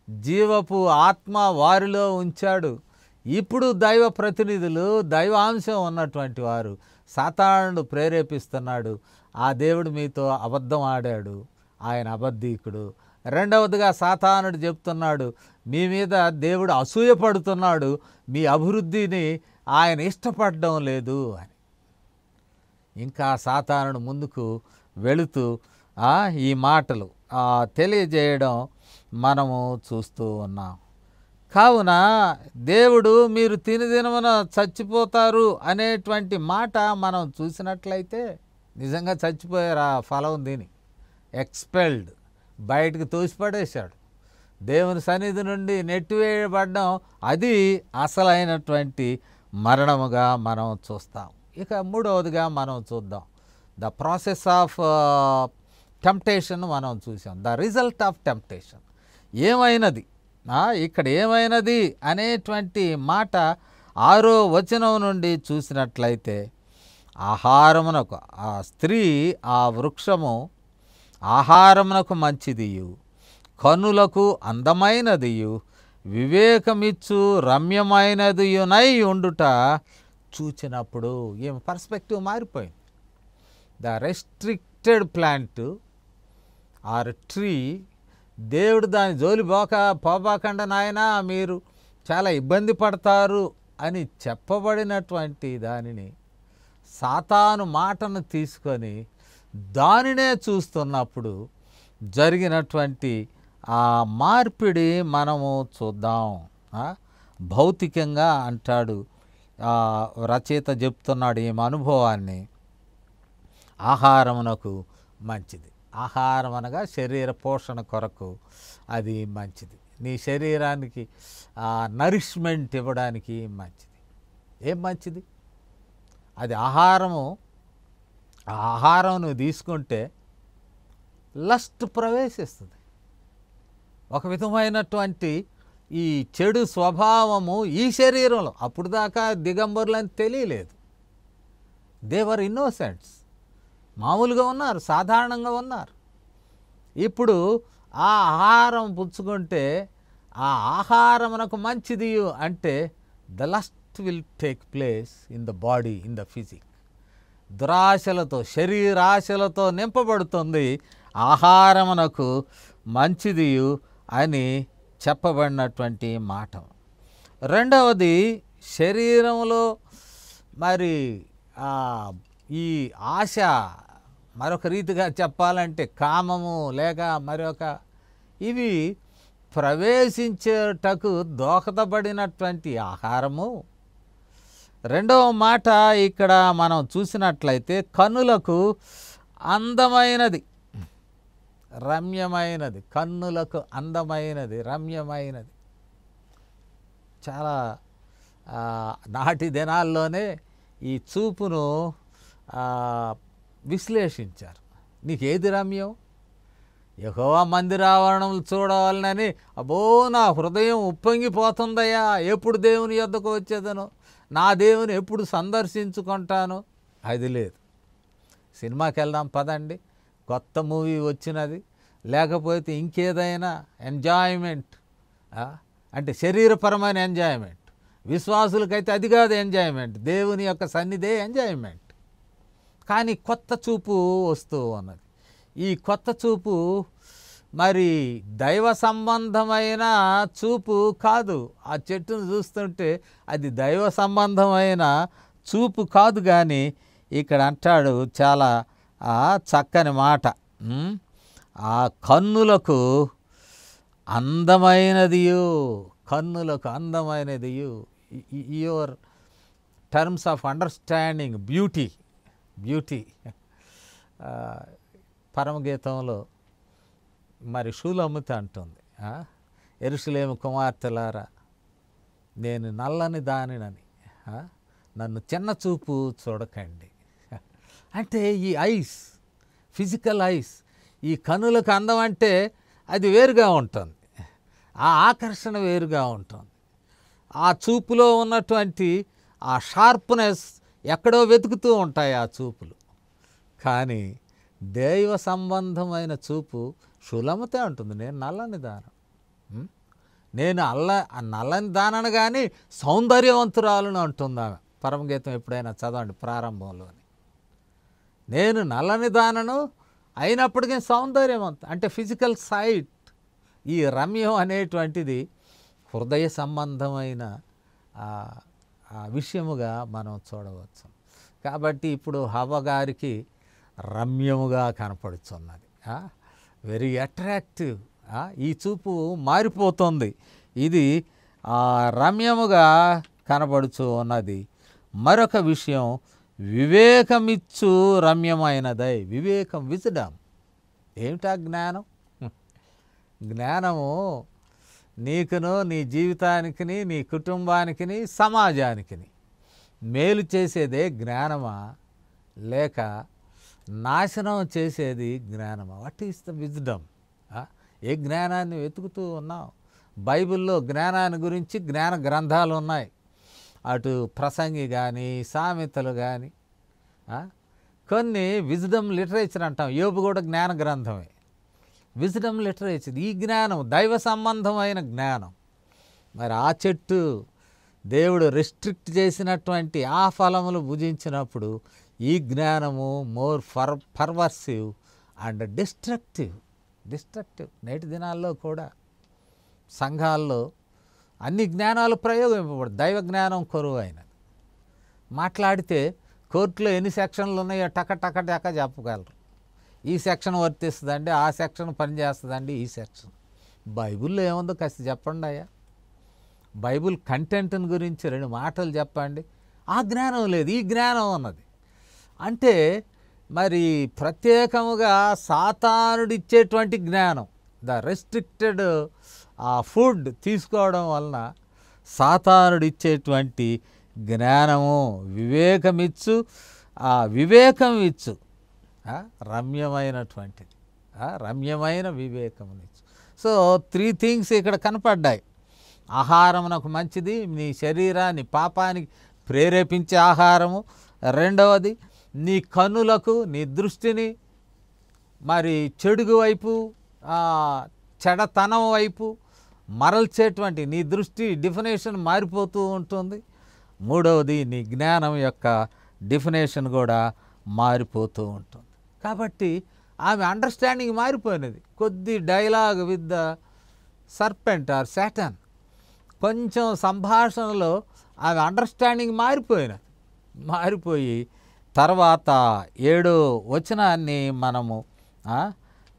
జీవపు ఆత్మ వారిలో ఉంచాడు. ఇప్పుడు దైవ ప్రతినిధులు, దైవాంశం ఉన్నటువంటి వారు. సాతానుడు ప్రేరేపిస్తున్నాడు, ఆ దేవుడు మీతో అబద్ధం ఆడాడు, ఆయన అబద్ధీకుడు. రెండవదిగా సాతానుడు చెప్తున్నాడు, మీ మీద దేవుడు అసూయపడుతున్నాడు, మీ అభివృద్ధిని ఆయన ఇష్టపడడం లేదు అని. ఇంకా సాతానుడు ముందుకు వెళుతూ ఈ మాటలు తెలియజేయడం మనము చూస్తూ ఉన్నాం. కావున దేవుడు మీరు తినదినమున చచ్చిపోతారు అనేటువంటి మాట మనం చూసినట్లయితే, నిజంగా చచ్చిపోయారు. ఆ ఫలం తిని ఎక్స్పెల్డ్, బయటకు తోసిపడేశాడు. దేవుని సన్నిధి నుండి నెట్టివేయబడడం అది అసలైనటువంటి మరణముగా మనం చూస్తాం. ఇక మూడవదిగా మనం చూద్దాం, ద ప్రాసెస్ ఆఫ్ టెంప్టేషన్ మనం చూసాం. ద రిజల్ట్ ఆఫ్ టెంప్టేషన్ ఏమైనది, ఇక్కడ ఏమైనది అనేటువంటి మాట 6వ వచనం నుండి చూసినట్లయితే, ఆహారమునకు ఆ స్త్రీ ఆ వృక్షము ఆహారమునకు మంచిదియు, కన్నులకు అందమైనదియు, వివేకమిచ్చు రమ్యమైనదియునై ఉండుట చూచినప్పుడు ఏం పర్స్పెక్టివ్ మారిపోయింది. The restricted plant or tree, దేవుడు దాని జోలి పోబాకండా నాయనా మీరు చాలా ఇబ్బంది పడతారు అని చెప్పబడినటువంటి దానిని సాతాను మాటను తీసుకొని దానినే చూస్తున్నప్పుడు జరిగినటువంటి ఆ మార్పిడి మనము చూద్దాం. భౌతికంగా అంటాడు రచయిత, చెప్తున్నాడు ఈ అనుభవాన్ని. ఆహారమునకు మంచిది, ఆహారం అనగా శరీర పోషణ కొరకు అది మంచిది, నీ శరీరానికి నరిష్మెంట్ ఇవ్వడానికి మంచిది. ఏం మంచిది అది? ఆహారము. ఆ ఆహారం నువ్వు తీసుకుంటే లస్ట్ ప్రవేశిస్తుంది. ఒక విధమైనటువంటి ఈ చెడు స్వభావము ఈ శరీరంలో, అప్పుడు దాకా దిగంబరులని తెలియలేదు, దేవర్ ఇన్నోసెంట్స్, మామూలుగా ఉన్నారు, సాధారణంగా ఉన్నారు. ఇప్పుడు ఆ ఆహారం పుచ్చుకుంటే ఆ ఆహారమునకు మంచిది అంటే the lust will take place in the body, in the physique. దురాశలతో, శరీరాశలతో నింపబడుతుంది ఆహారమునకు మంచిదియు అని చెప్పబడినటువంటి మాట. రెండవది, శరీరంలో మరి ఈ ఆశ, మరొక రీతిగా చెప్పాలంటే కామము లేక మరొక, ఇవి ప్రవేశించేటకు దోహదపడినటువంటి ఆహారము. రెండవ మాట ఇక్కడ మనం చూసినట్లయితే, కన్నులకు అందమైనది, రమ్యమైనది, కన్నులకు అందమైనది, రమ్యమైనది. చాలా నాటి దినాల్లోనే ఈ చూపును విశ్లేషించారు. నీకేది రమ్యం? యెహోవా మందిరావరణం చూడవాలనని అబ్బో నా హృదయం ఉప్పొంగిపోతుందయ్యా, ఎప్పుడు దేవుని యొద్దకు వచ్చేదను, నా దేవుని ఎప్పుడు సందర్శించుకుంటాను. అది లేదు. సినిమాకి వెళ్దాం పదండి, కొత్త మూవీ వచ్చినది, లేకపోతే ఇంకేదైనా ఎంజాయ్మెంట్, అంటే శరీరపరమైన ఎంజాయ్మెంట్. విశ్వాసులకైతే అది కాదు ఎంజాయ్మెంట్, దేవుని యొక్క సన్నిధే ఎంజాయ్మెంట్. కానీ కొత్త చూపు వస్తూ ఉన్నది. ఈ కొత్త చూపు మరి దైవ సంబంధమైన చూపు కాదు. ఆ చెట్టును చూస్తుంటే అది దైవ సంబంధమైన చూపు కాదు. కానీ ఇక్కడ అంటాడు చాలా చక్కని మాట, ఆ కన్నులకు అందమైనదియు, కన్నులకు అందమైనదియు. Your terms of understanding beauty పరమగీతంలో మరి షూలమ్మిత అంటుంది, యెరూషలేము కుమార్తెలారా నేను నల్లని దానినని నన్ను చిన్న చూపు చూడకండి. అంటే ఈ ఐస్, ఫిజికల్ ఐస్, ఈ కనులకు అందం అంటే అది వేరుగా ఉంటుంది, ఆ ఆకర్షణ వేరుగా ఉంటుంది, ఆ చూపులో ఉన్నటువంటి ఆ షార్ప్నెస్ ఎక్కడో వెతుకుతూ ఉంటాయి ఆ చూపులు. కానీ దైవ సంబంధమైన చూపు షులమతే ఉంటుంది, నేను నల్లని దానం, నేను నల్లని దానను కానీ సౌందర్యవంతురాలను అంటుంది ఆమె. పరమగీతం ఎప్పుడైనా చదవండి ప్రారంభంలోని. నేను నల్లని దానను అయినప్పటికీ సౌందర్యవంతం, అంటే ఫిజికల్ సైట్. ఈ రమ్యం అనేటువంటిది హృదయ సంబంధమైన విషయముగా మనం చూడవచ్చు. కాబట్టి ఇప్పుడు హవ్వ గారికి రమ్యముగా కనపడుతున్నది, వెరీ అట్రాక్టివ్. ఈ చూపు మారిపోతుంది, ఇది రమ్యముగా కనబడుచు ఉన్నది. మరొక విషయం, వివేకమిచ్చు రమ్యమైనదై. వివేకం, విజ్డమ్. ఏమిటా జ్ఞానం? జ్ఞానము నీకును, నీ జీవితానికి, నీ కుటుంబానికి, సమాజానికి మేలు చేసేదే జ్ఞానమా, లేక నాశనం చేసేది జ్ఞానమా? What is the wisdom? ఏ జ్ఞానాన్ని వెతుకుతూ ఉన్నావు? బైబిల్లో జ్ఞానాన్ని గురించి జ్ఞాన గ్రంథాలు ఉన్నాయి, అటు ప్రసంగి కానీ సామెతలు కానీ, కొన్ని విజ్డమ్ లిటరేచర్ అంటాం. యోబు కూడా జ్ఞాన గ్రంథమే, విజ్డమ్ లిటరేచర్. ఈ జ్ఞానం దైవ సంబంధమైన జ్ఞానం. మరి ఆ చెట్టు దేవుడు రెస్ట్రిక్ట్ చేసినటువంటి ఆ ఫలములు భుజించినప్పుడు ఈ జ్ఞానము మోర్ పర్వర్సివ్ అండ్ డిస్ట్రక్టివ్. నేటి దినాల్లో కూడా సంఘాల్లో అన్ని జ్ఞానాలు ప్రయోగింపబడు, దైవ జ్ఞానం కొరువు అయినది. మాట్లాడితే కోర్టులో ఎన్ని సెక్షన్లు ఉన్నాయో టక చెప్పగలరు. ఈ సెక్షన్ వర్తిస్తుందండి, ఆ సెక్షన్ పనిచేస్తుందండి, ఈ సెక్షన్. బైబిల్లో ఏముందో కాస్త చెప్పండి అయ్యా. బైబిల్ కంటెంట్ని గురించి 2 మాటలు చెప్పండి. ఆ జ్ఞానం లేదు, ఈ జ్ఞానం ఉన్నది. అంటే మరి ప్రత్యేకముగా సాతానుడిచ్చేటువంటి జ్ఞానం, ద రెస్ట్రిక్టెడ్ ఫుడ్ తీసుకోవడం వలన సాతానుడిచ్చేటువంటి జ్ఞానము వివేకమిచ్చు, వివేకం ఇచ్చు రమ్యమైనటువంటిది, రమ్యమైన వివేకమునిచ్చు. సో 3 థింగ్స్ ఇక్కడ కనపడ్డాయి. ఆహారం నాకు మంచిది, నీ శరీరాన్ని పాపానికి ప్రేరేపించే ఆహారము. రెండవది నీ కన్నులకు, నీ దృష్టిని మరి చెడుగు వైపు, చెడతనం వైపు మరల్చేటువంటి నీ దృష్టి డిఫినేషన్ మారిపోతూ ఉంటుంది. మూడవది నీ జ్ఞానం యొక్క డిఫినేషన్ కూడా మారిపోతూ ఉంటుంది. కాబట్టి ఆమె అండర్స్టాండింగ్ మారిపోయినది. కొద్ది dialogue with the serpent or Satan, కొంచెం సంభాషణలో ఆమె అండర్స్టాండింగ్ మారిపోయి తర్వాత 7వ వచనాన్ని మనము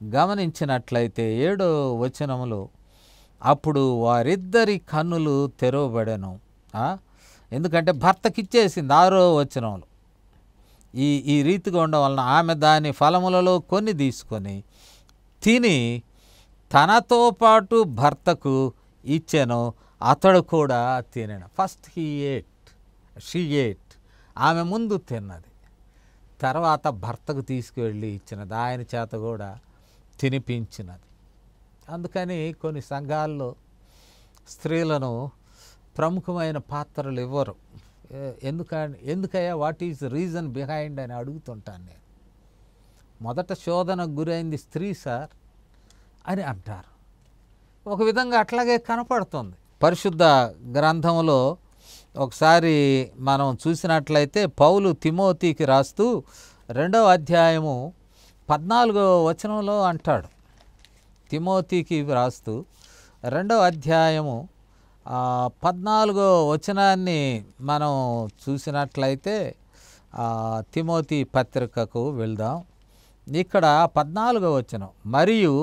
గమనించినట్లయితే 7వ వచనములో అప్పుడు వారిద్దరి కన్నులు తెరవబడెను. ఎందుకంటే భర్తకిచ్చేసింది. 6వ వచనంలో ఈ రీతిగా ఉండడం వలన ఆమె దాని ఫలములలో కొన్ని తీసుకొని తిని తనతో పాటు భర్తకు ఇచ్చెను, అతడు కూడా తినెను. ఫస్ట్ షీ ఏట్, ఆమె ముందు తిన్నది, తర్వాత భర్తకు తీసుకువెళ్ళి ఇచ్చినది, ఆయన చేత కూడా తినిపించినది. అందుకని కొన్ని సంఘాల్లో స్త్రీలను ప్రముఖమైన పాత్రలు ఇవ్వరు. ఎందుకయ్యా, వాట్ ఈజ్ రీజన్ బిహైండ్ అని అడుగుతుంటాను నేను. మొదట శోధనకు గురైంది స్త్రీ సార్ అని అంటారు. ఒక విధంగా అట్లాగే కనపడుతుంది. పరిశుద్ధ గ్రంథంలో ఒకసారి మనం చూసినట్లయితే పౌలు తిమోతికి రాస్తూ 2వ అధ్యాయము 14వ వచనంలో అంటాడు. తిమోతికి రాస్తూ 2వ అధ్యాయము 14వ వచనాన్ని మనం చూసినట్లయితే తిమోతి పత్రికకు వెళ్దాం. ఇక్కడ 14వ వచనం, మరియు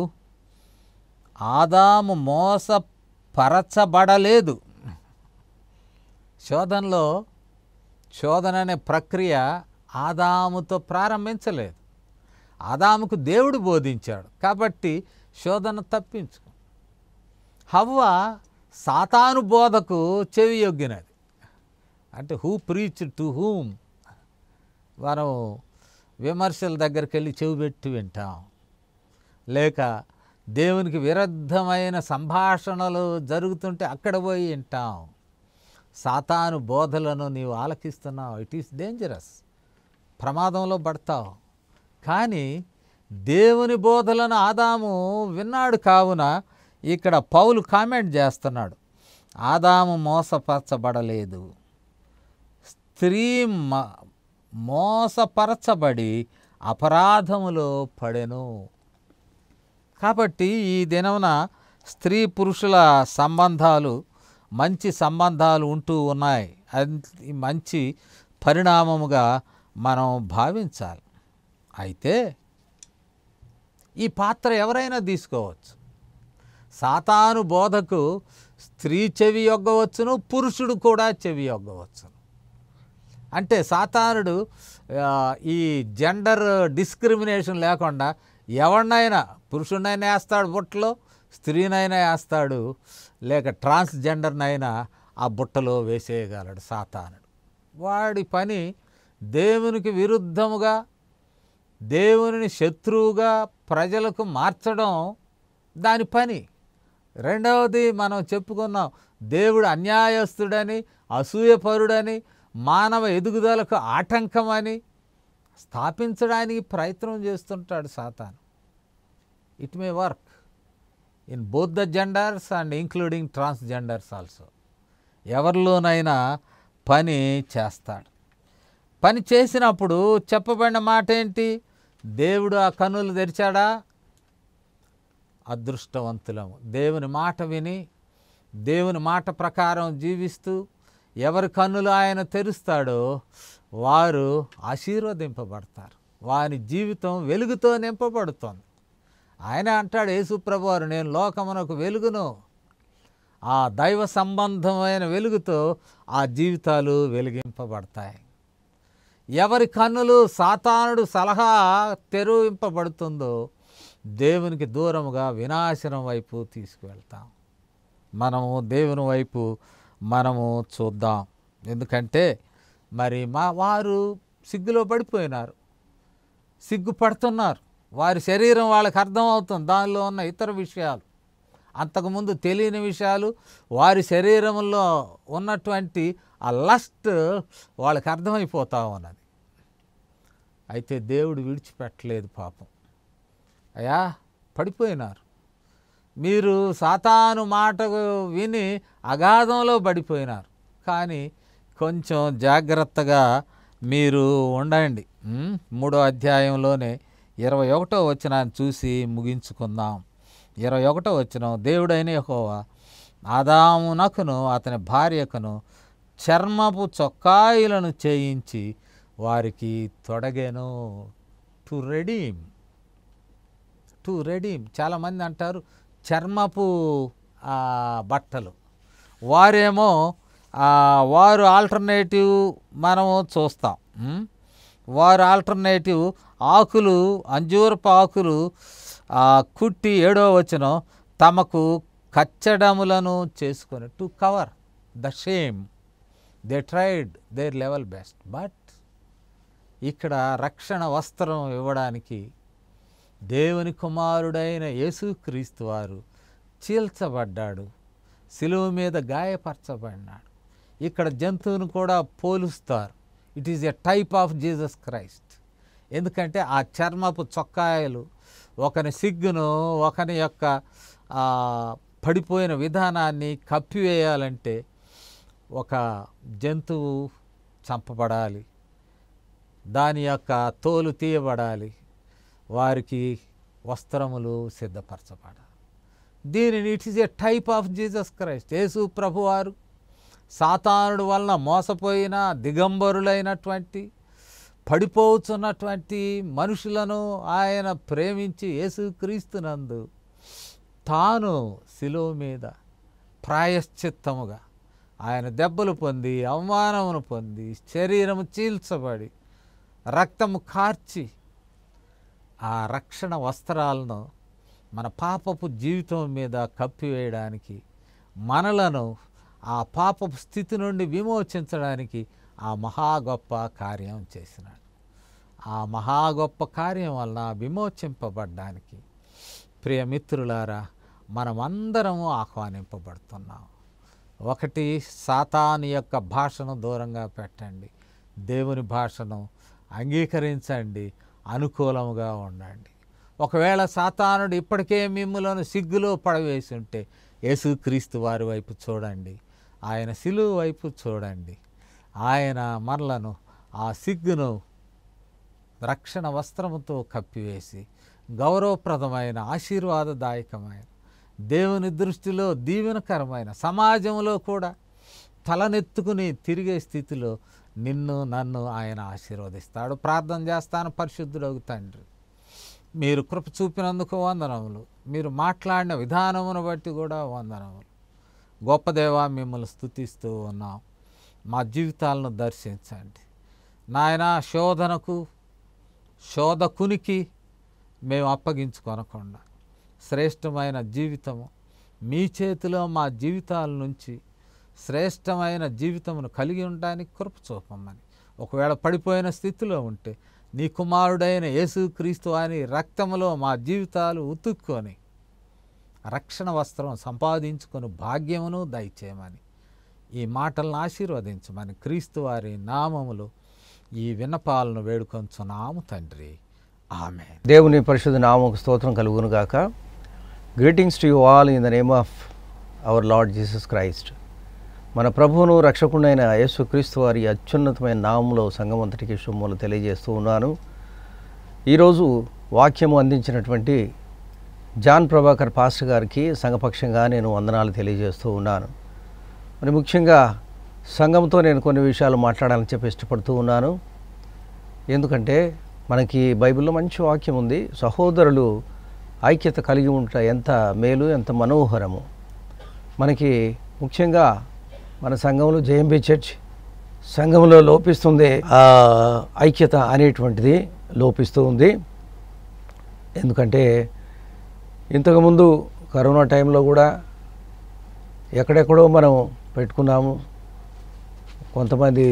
ఆదాము మోసపరచబడలేదు. శోధన అనే ప్రక్రియ ఆదాముతో ప్రారంభించలేదు. ఆదాముకు దేవుడు బోధించాడు కాబట్టి శోధన తప్పించుకో. హవ్వ సాతాను బోధకు చెవి యొగ్గినది. అంటే హూ ప్రీచ్ టు హూమ్. మనం విమర్శల దగ్గరికి వెళ్ళి చెవి పెట్టి వింటాం, లేక దేవునికి విరుద్ధమైన సంభాషణలు జరుగుతుంటే అక్కడ పోయి వింటాం. సాతాను బోధలను నీవు ఆలకిస్తున్నావు, ఇట్ ఈస్ డేంజరస్, ప్రమాదంలో పడతావు. కానీ దేవుని బోధలను ఆదాము విన్నాడు. కావున ఇక్కడ పౌలు కామెంట్ చేస్తున్నాడు, ఆదాము మోసపరచబడలేదు, స్త్రీ మోసపరచబడి అపరాధములో పడెను. కాబట్టి ఈ దినమున స్త్రీ పురుషుల సంబంధాలు మంచి సంబంధాలు ఉంటూ ఉన్నాయి. అది మంచి పరిణామముగా మనం భావించాలి. అయితే ఈ పాత్ర ఎవరైనా తీసుకోవచ్చు. సాతాను బోధకు స్త్రీ చెవి యొగ్గవచ్చును, పురుషుడు కూడా చెవి యొగ్గవచ్చును. అంటే సాతానుడు ఈ జెండర్ డిస్క్రిమినేషన్ లేకుండా ఎవరినైనా, పురుషుడినైనా వేస్తాడు బుట్టలో, స్త్రీనైనా వేస్తాడు, లేక ట్రాన్స్జెండర్నైనా ఆ బుట్టలో వేసేయగలడు సాతానుడు. వాడి పని దేవునికి విరుద్ధముగా, దేవుని శత్రువుగా ప్రజలకు మార్చడం దాని పని. రెండవది మనం చెప్పుకున్నాం, దేవుడు అన్యాయస్తుడని, అసూయపరుడని, మానవ ఎదుగుదలకు ఆటంకమని స్థాపించడానికి ప్రయత్నం చేస్తుంటాడు సాతాను. It may work in both the genders and including transgenders also. ఎవరిలోనైనా పని చేస్తాడు. పని చేసినప్పుడు చెప్పబడిన మాట ఏంటి? దేవుడు ఆ కన్నులు తెరిచాడా? అదృష్టవంతులము. దేవుని మాట విని దేవుని మాట ప్రకారం జీవిస్తూ ఎవరి కన్నులు ఆయన తెరుస్తాడో వారు ఆశీర్వదింపబడతారు. వారి జీవితం వెలుగుతో నింపబడుతోంది. ఆయన అంటాడు, యేసు ప్రభువారు, నేను లోకమునకు వెలుగును. ఆ దైవ సంబంధమైన వెలుగుతో ఆ జీవితాలు వెలిగింపబడతాయి. ఎవరి కన్నులు సాతానుడు సలహా తెరువింపబడుతుందో దేవునికి దూరముగా వినాశనం వైపు తీసుకువెళ్తాం. మనము దేవుని వైపు మనము చూద్దాం. ఎందుకంటే మరి వారు సిగ్గులో పడిపోయినారు, సిగ్గుపడుతున్నారు. వారి శరీరం వాళ్ళకి అర్థమవుతుంది, దానిలో ఉన్న ఇతర విషయాలు, అంతకుముందు తెలియని విషయాలు, వారి శరీరంలో ఉన్నటువంటి ఆ లస్ట్ వాళ్ళకి అర్థమైపోతా ఉన్నది. అయితే దేవుడు విడిచిపెట్టలేదు పాపం. అయ్యా పడిపోయినారు, మీరు సాతాను మాట విని అగాధంలో పడిపోయినారు. కానీ కొంచెం జాగ్రత్తగా మీరు ఉండండి. 3వ అధ్యాయంలోనే 21వ వచనాన్ని చూసి ముగించుకుందాం. 21వ వచనం, దేవుడైన యెహోవా ఆదామునకును అతని భార్యకును చర్మపు చొక్కాయిలను చేయించి వారికి తొడగెను. To redeem. చాలామంది అంటారు చర్మపు బట్టలు. వారేమో వారు ఆల్టర్నేటివ్ మనము చూస్తాం. వారు ఆల్టర్నేటివ్ ఆకులు, అంజూరపు ఆకులు కుట్టి 7వ వచనం, తమకు కచ్చడములను చేసుకొని, to cover the shame, they tried their level best. But ఇక్కడ రక్షణ వస్త్రం ఇవ్వడానికి దేవుని కుమారుడైన యేసుక్రీస్తు వారు చీల్చబడ్డాడు, శిలువ మీద గాయపరచబడినాడు. ఇక్కడ జంతువును కూడా పోలుస్తారు. It is a type of Jesus Christ. ఎందుకంటే ఆ చర్మపు చొక్కాయలు ఒకని సిగ్గును, ఒకని యొక్క పడిపోయిన విధానాన్ని కప్పివేయాలంటే ఒక జంతువు చంపబడాలి, దాని యొక్క తోలు తీయబడాలి, వారికి వస్త్రములు సిద్ధపరచబడాలి. దీనిని it is a type of Jesus Christ. యేసు ప్రభువారు సాతానుడు వలన మోసపోయిన దిగంబరులైనటువంటి పడిపోతున్నటువంటి మనుషులను ఆయన ప్రేమించి యేసుక్రీస్తునందు తాను శిలువ మీద ప్రాయశ్చిత్తముగా ఆయన దెబ్బలు పొంది, అవమానమును పొంది, శరీరము చీల్చబడి, రక్తము కార్చి ఆ రక్షణ వస్త్రాలను మన పాపపు జీవితం మీద కప్పివేయడానికి, మనలను ఆ పాపపు స్థితి నుండి విమోచించడానికి ఆ మహా గొప్ప కార్యం చేసినాడు. ఆ మహా గొప్ప కార్యం వలన విమోచింపబడ్డానికి ప్రియమిత్రులారా మనమందరము ఆహ్వానింపబడుతున్నాం. ఒకటి, సాతాను యొక్క భాషను దూరంగా పెట్టండి, దేవుని భాషను అంగీకరించండి, అనుకూలముగా ఉండండి. ఒకవేళ సాతానుడు ఇప్పటికే మిమ్ములను సిగ్గులో పడవేసి ఉంటే యేసుక్రీస్తు వారి వైపు చూడండి, ఆయన శిలువ వైపు చూడండి. ఆయన మనలను ఆ సిగ్గును రక్షణ వస్త్రముతో కప్పివేసి గౌరవప్రదమైన, ఆశీర్వాదదాయకమైన, దేవుని దృష్టిలో దీవెనకరమైన, సమాజంలో కూడా తలనెత్తుకుని తిరిగే స్థితిలో నిన్ను నన్ను ఆయన ఆశీర్వదిస్తాడు. ప్రార్థన చేస్తాను. పరిశుద్ధుడగు తండ్రి, మీరు కృప చూపినందుకు వందనములు. మీరు మాట్లాడిన విధానమును బట్టి కూడా వందనములు. గొప్ప దేవా, మిమ్మల్ని స్తుతిస్తూ ఉన్నాం. మా జీవితాలను దర్శించండి నాయన. శోధకునికి మేము అప్పగించుకొనకుండా శ్రేష్టమైన జీవితము మీ చేతిలో మా జీవితాల నుంచి శ్రేష్టమైన జీవితమును కలిగి ఉండడానికి కృప చూపమని, ఒకవేళ పడిపోయిన స్థితిలో ఉంటే నీ కుమారుడైన యేసుక్రీస్తు అని రక్తములో మా జీవితాలు ఉతుక్కొని రక్షణ వస్త్రం సంపాదించుకొని భాగ్యమును దయచేయమని, ఈ మాటలను ఆశీర్వదించమని క్రీస్తు వారి నామములో ఈ విన్నపాలను వేడుకొంచున్నాము తండ్రి. ఆమేన్. దేవుని పరిశుద్ధ నామముకు స్తోత్రం కలుగును గాక. Greetings to you all in the name of our Lord Jesus Christ. మన ప్రభువును రక్షకుడైన యేసుక్రీస్తు వారి అత్యున్నతమైన నామంలో సంఘమంతటికి శుభములు తెలియజేస్తూ ఉన్నాను. ఈరోజు వాక్యము అందించినటువంటి జాన్ ప్రభాకర్ పాస్టర్ గారికి సంఘపక్షంగా నేను వందనాలు తెలియజేస్తూ ఉన్నాను. మరి ముఖ్యంగా సంఘంతో నేను కొన్ని విషయాలు మాట్లాడాలని చెప్పి ఇష్టపడుతూ ఉన్నాను. ఎందుకంటే మనకి బైబిల్లో మంచి వాక్యం ఉంది, సహోదరులు ఐక్యత కలిగి ఉంట ఎంత మేలు, ఎంత మనోహరము. మనకి ముఖ్యంగా మన సంఘంలో జేఎంబీ చర్చ్ సంఘంలో లోపిస్తుంది, ఐక్యత అనేటువంటిది లోపిస్తూ ఉంది. ఎందుకంటే ఇంతకుముందు కరోనా టైంలో కూడా ఎక్కడెక్కడో మనం పెట్టుకున్నాము. కొంతమంది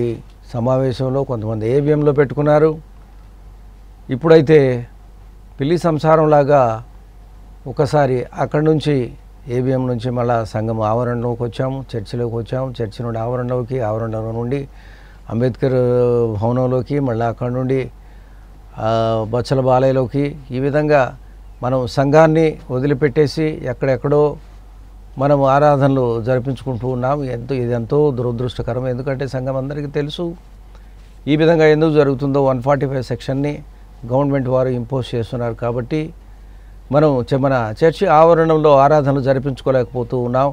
సమావేశంలో, కొంతమంది ఏబిఎంలో పెట్టుకున్నారు. ఇప్పుడైతే పిల్లి సంసారంలాగా ఒకసారి అక్కడి నుంచి ఏబిఎం నుంచి మళ్ళా సంఘం ఆవరణలోకి వచ్చాము, చర్చిలోకి వచ్చాము, చర్చి నుండి ఆవరణలోకి, ఆవరణలో నుండి అంబేద్కర్ భవనంలోకి, మళ్ళీ అక్కడి నుండి బచ్చల బాలయ్యలోకి, ఈ విధంగా మనం సంఘాన్ని వదిలిపెట్టేసి ఎక్కడెక్కడో మనం ఆరాధనలు జరిపించుకుంటూ ఉన్నాం. ఇదెంతో దురదృష్టకరం. ఎందుకంటే సంఘం అందరికీ తెలుసు ఈ విధంగా ఎందుకు జరుగుతుందో. 145 సెక్షన్ని గవర్నమెంట్ వారు ఇంపోజ్ చేస్తున్నారు. కాబట్టి మనం మన చర్చి ఆవరణంలో ఆరాధనలు జరిపించుకోలేకపోతూ ఉన్నాం.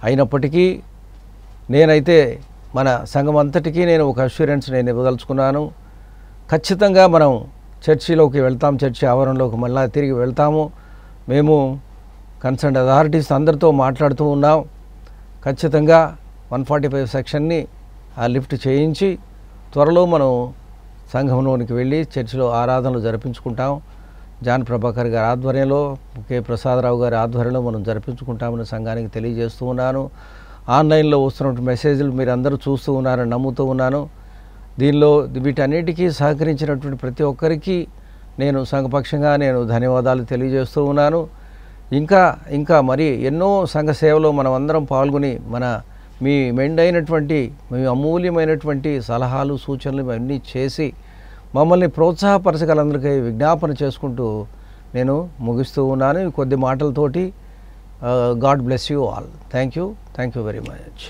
అయినప్పటికీ నేనైతే మన సంఘం అంతటికీ నేను ఒక అష్యూరెన్స్ నేను ఇవ్వదలుచుకున్నాను. ఖచ్చితంగా మనం చర్చిలోకి వెళ్తాం, చర్చి ఆవరణలోకి మళ్ళీ తిరిగి వెళ్తాము. మేము కన్సర్న్ అథారిటీస్ అందరితో మాట్లాడుతూ ఉన్నాం. ఖచ్చితంగా 145 సెక్షన్ని లిఫ్ట్ చేయించి త్వరలో మనం సంఘంలోనికి వెళ్ళి చర్చిలో ఆరాధనలు జరిపించుకుంటాం. జాన్ ప్రభాకర్ గారి ఆధ్వర్యంలో, కె ప్రసాదరావు గారి ఆధ్వర్యంలో మనం జరిపించుకుంటామని సంఘానికి తెలియజేస్తూ ఉన్నాను. ఆన్లైన్లో వస్తున్నటువంటి మెసేజ్లు మీరు అందరూ చూస్తూ ఉన్నారని నమ్ముతూ ఉన్నాను. దీనిలో వీటన్నిటికీ సహకరించినటువంటి ప్రతి ఒక్కరికి నేను సంఘపక్షంగా నేను ధన్యవాదాలు తెలియజేస్తూ ఉన్నాను. ఇంకా మరి ఎన్నో సంఘ సేవలో మనం అందరం పాల్గొని మీ మెండైనటువంటి, మీ అమూల్యమైనటువంటి సలహాలు, సూచనలు ఇవన్నీ చేసి మమ్మల్ని ప్రోత్సాహపరచగలందరికీ విజ్ఞాపన చేసుకుంటూ నేను ముగిస్తూ ఉన్నాను. కొద్ది మాటలతోటి God bless you all. Thank you very much.